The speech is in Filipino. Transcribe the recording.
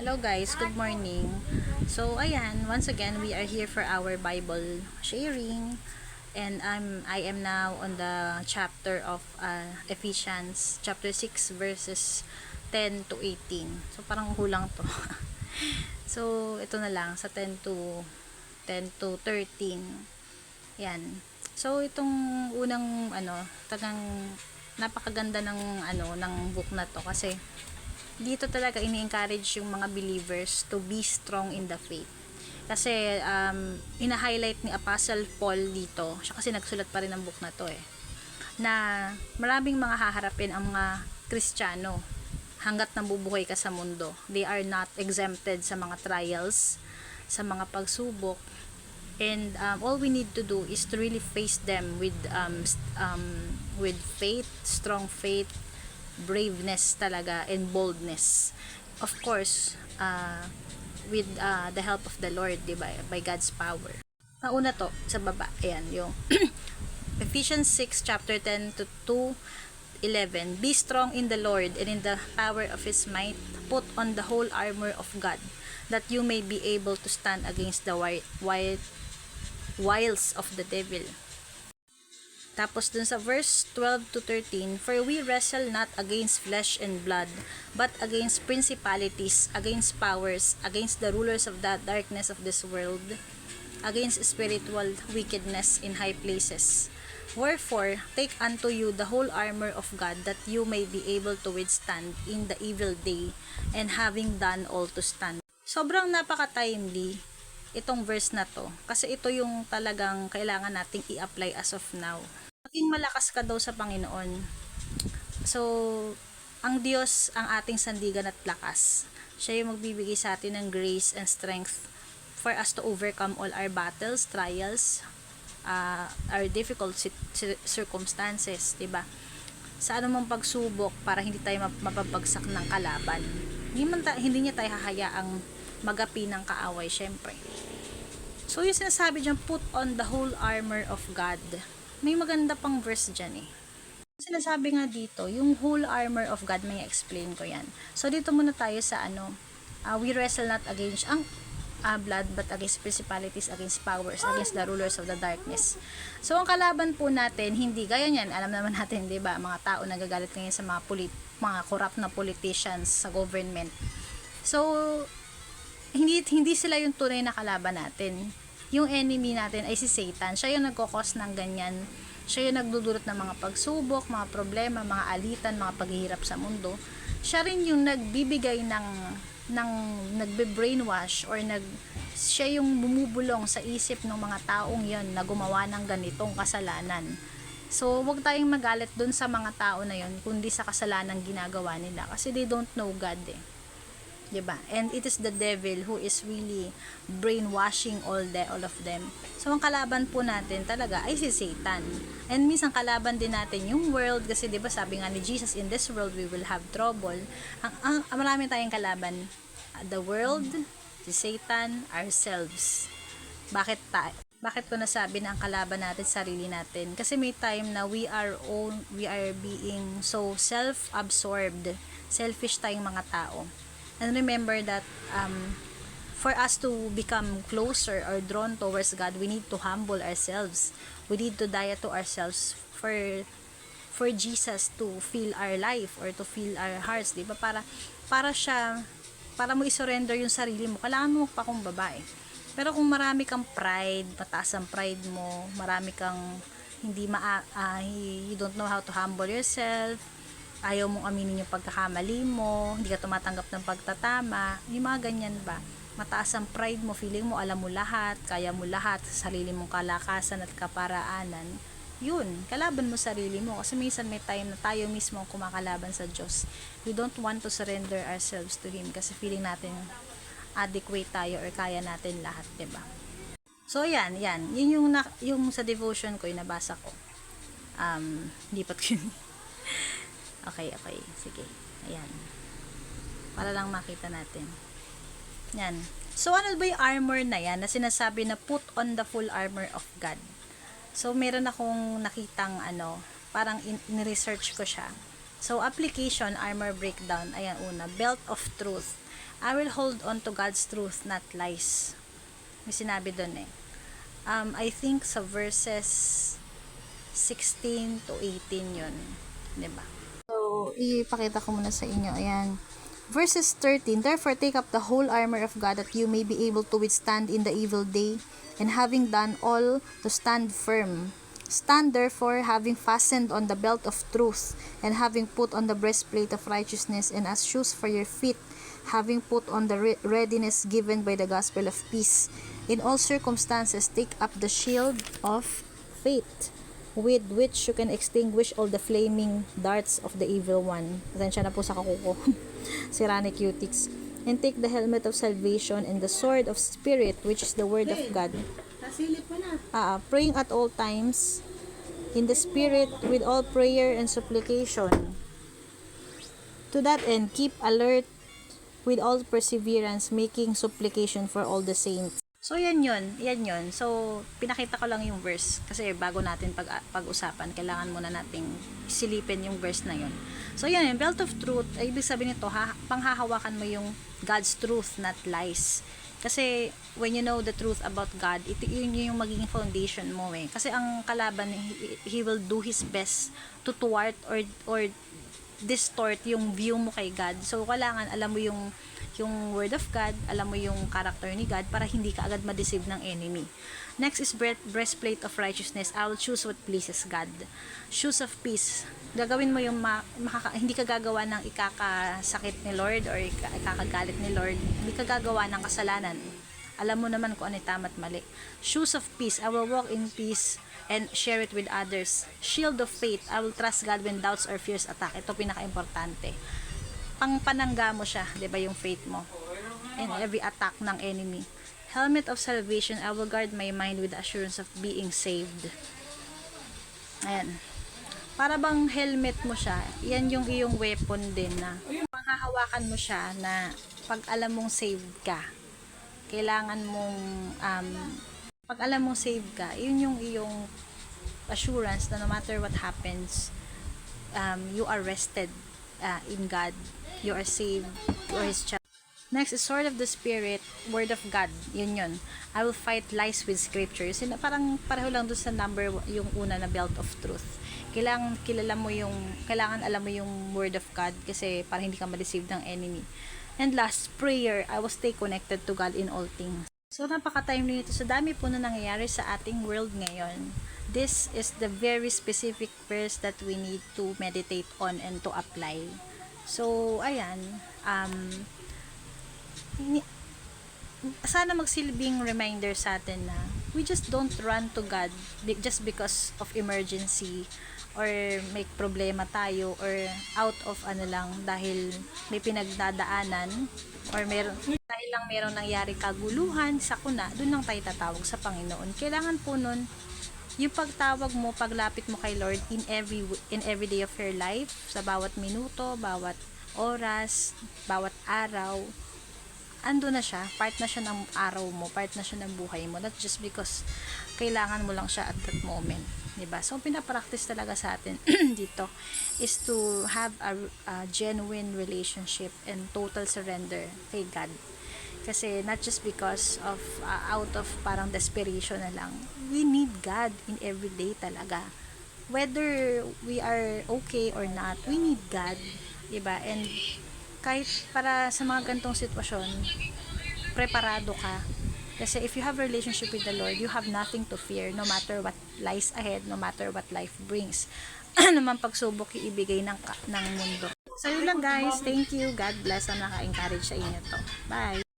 Hello guys, good morning. So ayan, once again we are here for our Bible sharing, and I am now on the chapter of Ephesians chapter 6 verses 10 to 18. So parang hulang to. So ito na lang sa 10 to 13. Yan. So itong unang tagang napakaganda ng book na to kasi dito talaga ini-encourage yung mga believers to be strong in the faith. Kasi ina-highlight ni Apostle Paul dito, siya kasi nagsulat pa rin ng book na to na maraming mga haharapin ang mga Kristiyano hanggat nabubuhay ka sa mundo. They are not exempted sa mga trials, sa mga pagsubok, and all we need to do is to really face them with faith, strong faith, braveness talaga, and boldness, of course, with the help of the Lord, diba, by God's power. Nauna to sa baba, ayan yung Ephesians 6 chapter 10 to 11. Be strong in the Lord and in the power of His might. Put on the whole armor of God, that you may be able to stand against the wiles of the devil. Tapos dun sa verse 12 to 13, for we wrestle not against flesh and blood, but against principalities, against powers, against the rulers of the darkness of this world, against spiritual wickedness in high places. Wherefore, take unto you the whole armor of God, that you may be able to withstand in the evil day, and having done all to stand. Sobrang napaka-timely itong verse na to, kasi ito yung talagang kailangan nating i-apply as of now. Maging malakas ka daw sa Panginoon. So, ang Diyos ang ating sandigan at lakas. Siya yung magbibigay sa atin ng grace and strength for us to overcome all our battles, trials, our difficult circumstances, diba? Sa anumang pagsubok para hindi tayo mapapagsak ng kalaban. Hindi niya tayo hahayaang magapi ng kaaway, syempre. So, yung sinasabi dyan, put on the whole armor of God. May maganda pang verse dyan Sinasabi nga dito, yung whole armor of God, may explain ko yan. So, dito muna tayo sa we wrestle not against blood, but against principalities, against powers, against the rulers of the darkness. So, ang kalaban po natin, hindi gaya niyan, alam naman natin, di ba, mga tao nagagalit ngayon sa mga corrupt na politicians sa government. So, hindi sila yung tunay na kalaban natin. Yung enemy natin ay si Satan. Siya yung nagkokos ng ganyan. Siya yung nagdudulot ng mga pagsubok, mga problema, mga alitan, mga paghihirap sa mundo. Siya rin yung nagbibigay ng nagbe-brainwash or siya yung bumubulong sa isip ng mga taong yon na gumawa ng ganitong kasalanan. So, wag tayong magalit dun sa mga tao na yon, kundi sa kasalanan ginagawa nila. Kasi they don't know God diba? And it is the devil who is really brainwashing all of them. So, ang kalaban po natin talaga ay si Satan. And minsan kalaban din natin yung world kasi diba sabi nga ni Jesus, in this world we will have trouble. Marami tayong kalaban. The world, si Satan, ourselves. Bakit ko nasabi na ang kalaban natin sarili natin? Kasi may time na we are being so self-absorbed. Selfish tayong mga tao. And remember that for us to become closer or drawn towards God, we need to humble ourselves. We need to die to ourselves for Jesus to feel our life or to feel our hearts, 'di ba? Para mo i-surrender yung sarili mo, kailangan mo magpakumbaba Pero kung marami kang pride, mataas ang pride mo, marami kang you don't know how to humble yourself, ayaw mong aminin yung pagkakamali mo, hindi ka tumatanggap ng pagtatama, yung mga ganyan ba? Mataas ang pride mo, feeling mo alam mo lahat, kaya mo lahat, sa sarili mong kalakasan at kaparaanan, yun, kalaban mo sarili mo. Kasi minsan may time na tayo mismo ang kumakalaban sa Diyos. We don't want to surrender ourselves to Him kasi feeling natin adequate tayo or kaya natin lahat, diba? So, yan. Yun yung sa devotion ko, yung nabasa ko. Lipat ko yun. Okay. Sige. Ayan. Para lang makita natin. Yan. So, ano ba yung armor na yan na sinasabi na put on the full armor of God? So, meron akong nakitang parang in-research ko siya. So, application, armor breakdown. Ayan, una. Belt of truth. I will hold on to God's truth, not lies. May sinabi doon eh. I think sa verses 16 to 18 yun. Diba? So, ipakita ko muna sa inyo. Ayan. Verses 13, therefore take up the whole armor of God that you may be able to withstand in the evil day, and having done all, to stand firm. Stand therefore, having fastened on the belt of truth, and having put on the breastplate of righteousness, and as shoes for your feet, having put on the readiness given by the gospel of peace. In all circumstances, take up the shield of faith, with which you can extinguish all the flaming darts of the evil one. Pasensya na po sa kakuko. Si Rani Cutix. And take the helmet of salvation and the sword of spirit, which is the word of God. Praying at all times in the spirit with all prayer and supplication. To that end, keep alert with all perseverance, making supplication for all the saints. So, yan yun. So, pinakita ko lang yung verse. Kasi bago natin pag-usapan, kailangan muna nating silipin yung verse na yun. So, yan, yung belt of truth, ay ibig sabihin nito, panghahawakan mo yung God's truth, not lies. Kasi, when you know the truth about God, yun yung magiging foundation mo eh. Kasi ang kalaban, he will do his best to thwart or distort yung view mo kay God. So, kailangan alam mo yung word of God, alam mo yung character ni God para hindi ka agad ma-deceive ng enemy. Next is breastplate of righteousness. I will choose what pleases God. Shoes of peace. Gagawin mo yung hindi ka gagawa ng ikakasakit ni Lord or ikakagalit ni Lord. Hindi ka gagawa ng kasalanan. Alam mo naman kung ano tama at mali. Shoes of peace. I will walk in peace and share it with others. Shield of faith. I will trust God when doubts or fears attack. Ito pinaka-importante. Panangga mo siya, 'di ba, yung faith mo and every attack ng enemy. Helmet of salvation, I will guard my mind with the assurance of being saved. Ayan. Para bang helmet mo siya, yan yung iyong weapon din na panghahawakan mo siya na pag alam mong saved ka. Kailangan mong pag alam mong saved ka, yun yung iyong assurance na no matter what happens, you are rested in God. You are saved. You are His child. Next is sword of the Spirit, word of God. Yun. I will fight lies with scriptures. Parang pareho lang doon sa number yung una na belt of truth. Kailangan alam mo yung word of God kasi para hindi ka ma-deceive ng enemy. And last, prayer. I will stay connected to God in all things. So, napaka-timely nito. Sa dami po na nangyayari sa ating world ngayon, this is the very specific verse that we need to meditate on and to apply. So, ayan, sana magsilbing reminder sa atin na we just don't run to God just because of emergency or may problema tayo or out of dahil may pinagdadaanan or dahil lang meron nangyari kaguluhan, sakuna, doon lang tayo tatawag sa Panginoon. Kailangan po nun yung pagtawag mo, paglapit mo kay Lord in every day of your life, sa bawat minuto, bawat oras, bawat araw, ando na siya, part na siya ng araw mo, part na siya ng buhay mo, not just because kailangan mo lang siya at that moment, diba? So, pinapractice talaga sa atin dito is to have a genuine relationship and total surrender kay God. Kasi not just because of out of parang desperation na lang, we need God in every day talaga. Whether we are okay or not, we need God, diba? And kahit para sa mga gantong sitwasyon, preparado ka. Kasi if you have a relationship with the Lord, you have nothing to fear no matter what lies ahead, no matter what life brings. Ano man pagsubok iibigay ng mundo. So yun lang guys, thank you, God bless na naka-encourage sa inyo to. Bye!